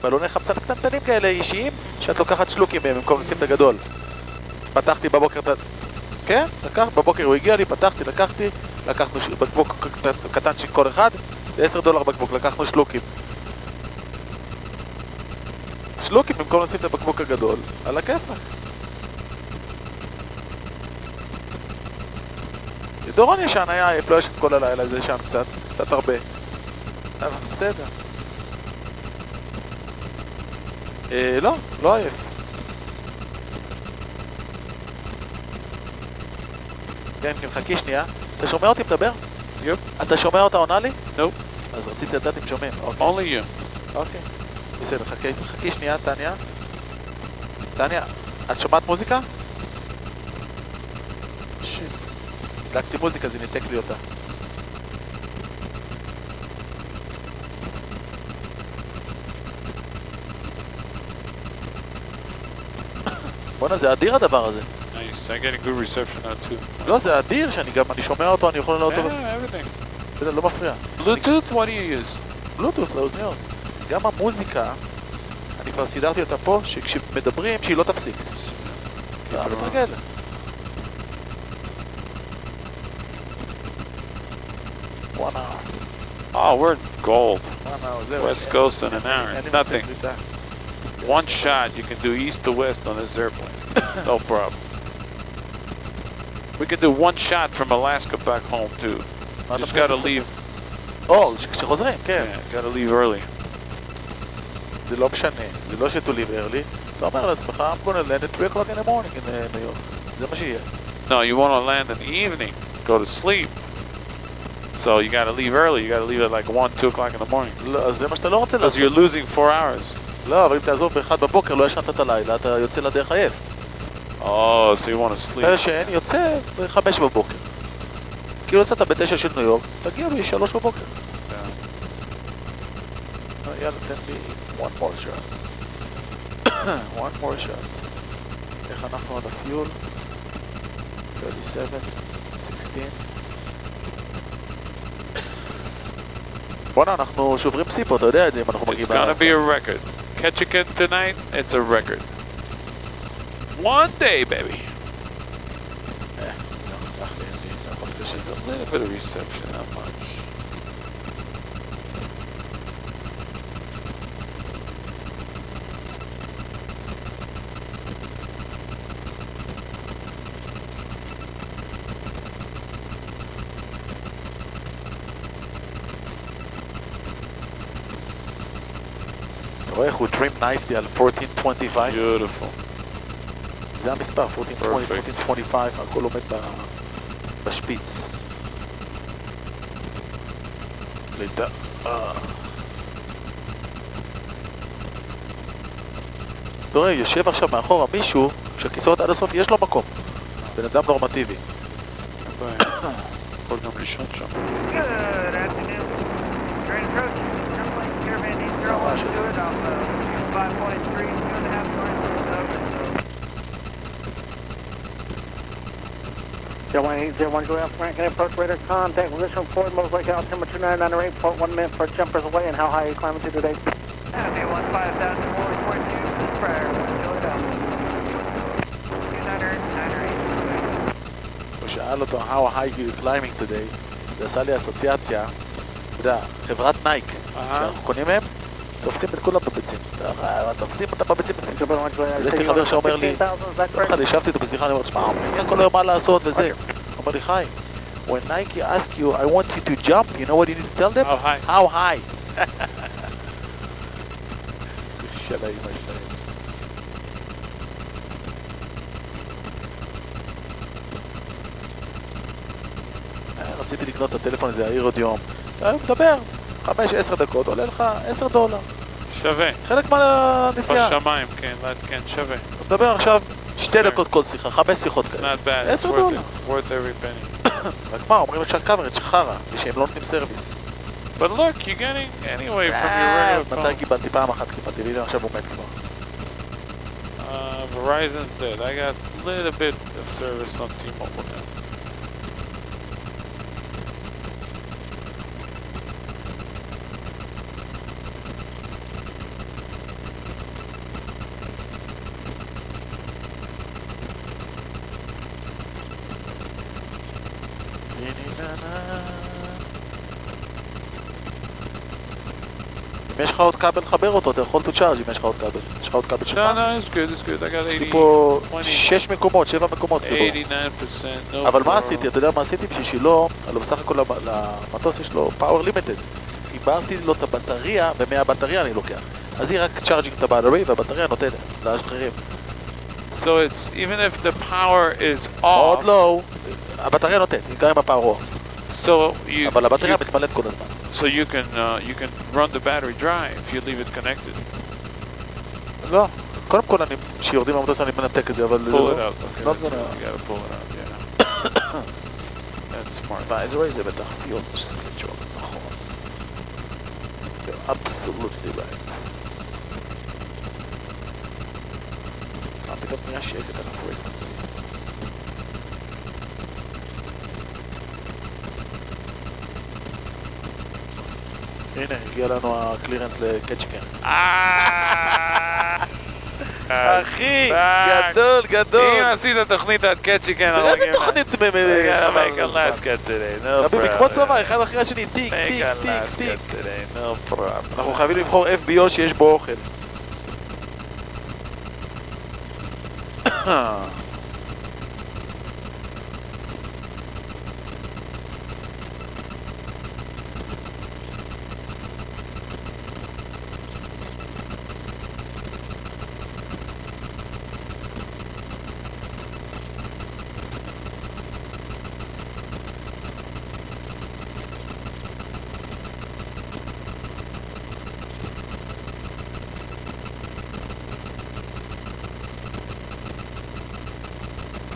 בלוני חמצן קטנטנים כאלה אישיים, שאת לוקחת שלוקים מהם במקום לשים את הגדול. פתחתי בבוקר את ה... כן, בבוקר הוא הגיע לי, פתחתי, לקחנו בקבוק קטן של כל אחד, $10 בקבוק, לקחנו שלוקים. שלוקים במקום לשים את הבקבוק הגדול, על הכיפק. דורון ישן היה עייף, לא ישן כל הלילה, זה ישן קצת הרבה. אבל בסדר. לא עייף. כן, חכי שנייה. אתה שומע אותי מדבר? יופ. אתה שומע אותה עונה לי? נופ. אז רציתי לדעת אם שומעים. Only you. אוקיי. בסדר, חכי שנייה, טניה. טניה, את שומעת מוזיקה? שיט. הדלקתי מוזיקה, זה ניתק לי אותה. בוא'נה, זה אדיר הדבר הזה. Nice. I get a good reception now too. לא, זה אדיר שאני שומע אותו, אני יכול לראות אותו. Yeah, everything. זה לא מפריע. Bluetooth, what do you use? בלוטות' לאוזניות. גם המוזיקה, אני כבר סידרתי אותה פה, שכשמדברים, שהיא לא תפסיק. לא, מתרגל. וואנה. Oh, we're gold. וואנה, זהו. West Coast in an hour. Nothing. One shot, you can do east to west on this airplane. No problem. We can do one shot from Alaska back home too. Just gotta leave. כשחוזרים, כן. Yeah, gotta leave early. זה לא משנה, זה לא ש to leave early. אתה אומר לעצמך, I'm gonna land at 3 o'clock in the morning in New York. זה מה שיהיה. No, you want to land in the evening, go to sleep. So you gotta leave early, you gotta leave at like 1, 2 o'clock in the morning. לא, אז זה מה שאתה לא רוצה Because לעשות. you're losing 4 hours. לא, אבל אם תעזוב ב-1 בבוקר, לא ישנת את הלילה, אתה יוצא לדרך עייף. Oh, so you want to sleep. שאין יוצא ב-5 בבוקר. כאילו יוצאת ב-9 של ניו יורק, תגיע ב-3 בבוקר. יאללה, תן לי one more shot. one more shot. איך אנחנו עד הפיול? 37, 16. בוא'נה, אנחנו שוברים פסיפו, אתה יודע את זה אם אנחנו מגיעים It's gonna be a record. Ketchikan tonight, it's a record. One day, baby. Just a little bit of reception, not much. אתה רואה איך הוא trim nicely על 1425? Beautiful. זה המספר, 1420, 1425, הכל עומד בשפיץ. לידה. תראה, יושב עכשיו מאחורה מישהו שהכיסאות עד הסוף יש לו מקום. בן אדם נורמטיבי. יכול גם לישון שם. Good afternoon. Train approach. Airplane Caravan 801 to do it off 5.3, 2.5 0180 go out Frank and approach radar contact position forward, most likely altimeter 299 or 8.1 minutes for jumpers away. And how high are you climbing to today? Happy 15,442 prior. Enjoy it out. 299 הוא שאל אותו how high you climbing today. זה עשה לי אסוציאציה. אתה יודע, חברת נייק שאנחנו קונים מהם, תופסים את כולם בביצים. תופסים אותם בביצים. אז יש לי חבר שאומר לי, ישבתי איתו בשיחה, אני אומר, שמע, אני הכל לא מה לעשות וזה. הוא אומר לי, חיים, when Nike ask you, I want you to jump, you know what you need to tell them? How high? How high? שאלה אימא שלהם. רציתי לקנות את הטלפון הזה, העיר עוד יום. מדבר, 5-10 דקות, עולה לך $10. שווה. חלק מהנסיעה. בשמיים, כן, כן, שווה. מדבר עכשיו 2 דקות כל שיחה, 5 שיחות. It's not bad, it's $10. worth every penny. רק מה, אומרים את קאברץ' חרא, ושהם לא נותנים סרוויס. But look, you're getting anyway from your regular מתי phone. קיבלתי? פעם אחת קיבלתי, לי עכשיו הוא מת כבר. Verizon's dead. I got a little bit of service on T-Mobile now. אם יש לך עוד כבל לחבר אותו, אתה יכול to charge אם יש לך עוד כבל. יש לך עוד כבל שלך? No, no, it's good, it's good. I got יש 80, לי פה 20, 6 מקומות, 7 מקומות. 89%. No אבל מה problem. עשיתי? אתה יודע מה עשיתי? בשביל שלא, הלוא בסך הכל למטוס יש לו power limited. חיברתי לו את הבטריה, ומהבטריה אני לוקח. אז היא רק charging את הבטריה, והבטריה נותנת לאחרים. So it's, even if the power is מאוד off, לא, הבטריה נותנת, היא גם עם הפאור אוף. so you, אבל הבטריה מתמלאת כל הזמן. so you can run the battery dry if you leave it connected. לא, קודם כל כשיורדים מהמטוס אני מנתק את זה, אבל... Pull it out. Okay, לא, that's good. You gotta pull it out, yeah. That's smart. באזורי זה בטח פיון, שצריך לתשוב, נכון. You're absolutely right. פתאום נהיה שקט על הפרקונסי. הנה, הגיע לנו הקלירנס לקצ'יקן. אחי, גדול, גדול. אם עשית תוכנית עד קצ'יקן, איזה תוכנית make Alaska today, no רבי, problem. לקפוץ צבא, אחד אחרי השני, טיק, Make טיק, טיק, Alaska טיק. today, no problem. אנחנו חייבים לבחור FBO שיש בו אוכל.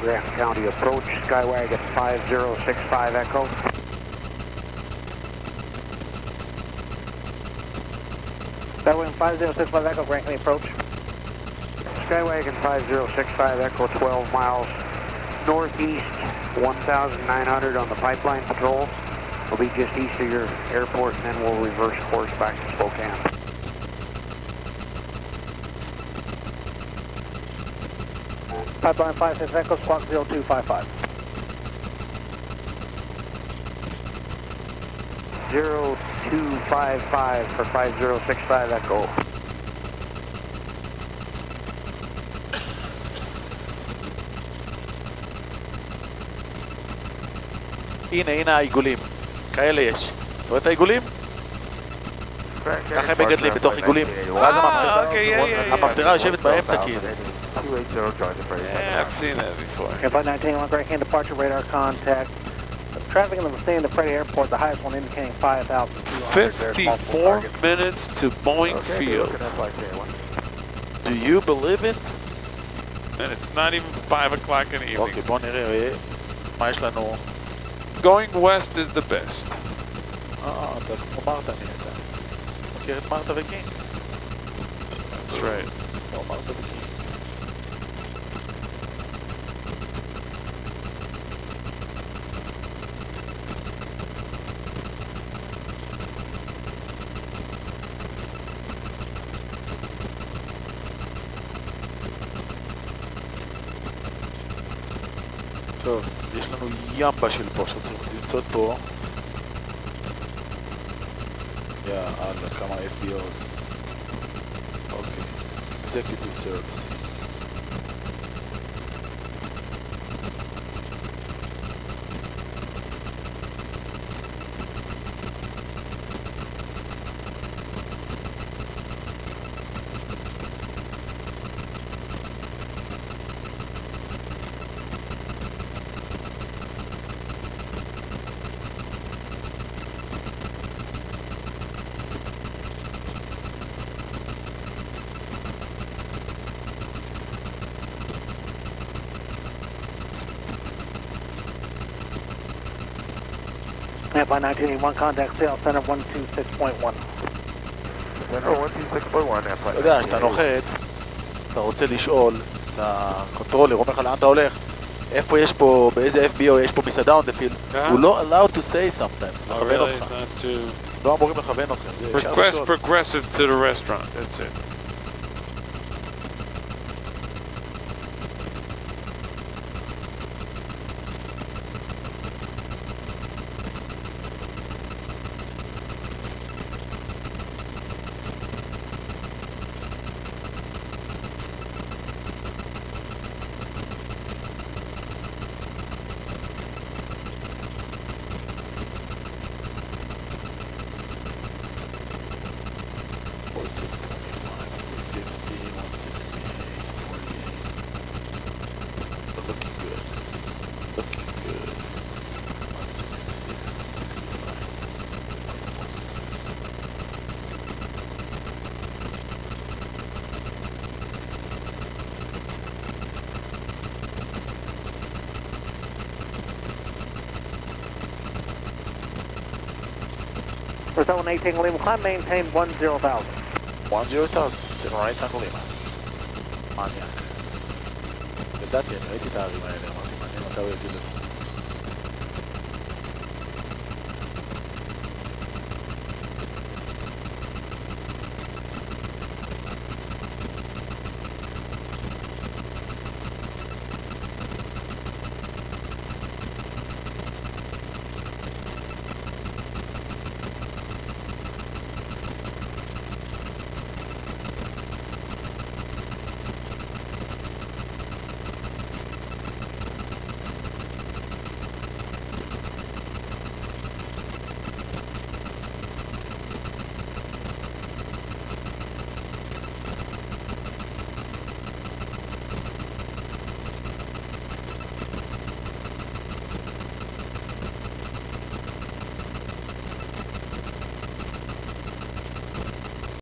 Grant County approach, Skywagon 5065 Echo. Skywagon 5065 Echo, Grant County approach. Skywagon 5065 Echo, 12 miles northeast, 1,900 on the pipeline patrol. We'll be just east of your airport and then we'll reverse course back to Spokane. Pipeline 56 Echo, squawk 0255. 0255 for 5065 Echo. הנה העיגולים. כאלה יש. אתה רואה את העיגולים? ככה הם מגדלים בתוך עיגולים. ואז המפטרה יושבת באמצע כאילו. Yeah, I've seen that before. Airport 19, Grand Canyon departure, radar contact. Traffic in the vicinity of Freddie Airport, the highest one indicating 5,200. 54 minutes to Boeing Field. Do you believe it? And it's not even 5 o'clock in the evening. אוקיי, בוא נראה מה יש לנו. Going west is the best. אתה כמו מרתה נהייתה. מכיר את מרתה וקינג? That's right. לא מרתה וקינג. טוב, יש לנו ימבה של פה שצריך למצוא פה. יאללה, כמה FBOs. אוקיי, Executive Service. Airport 1981, contact sales center 126.1. Center 126.1, אתה יודע, כשאתה נוחת, אתה רוצה לשאול לקונטרולר, אומר לך לאן אתה הולך, איפה יש פה, באיזה FBO יש פה מסעדה on the field, הוא לא allowed to say sometimes, לכוון אותך, לא אמורים לכוון אתכם. Request progressive to the restaurant, that's it. 718 Lima, climb, maintain 10,000. 10,000, 718 לימה. מניאק. ידעתי, אני ראיתי את הערים האלה, אמרתי, מעניין מתי הוא יגיד את זה.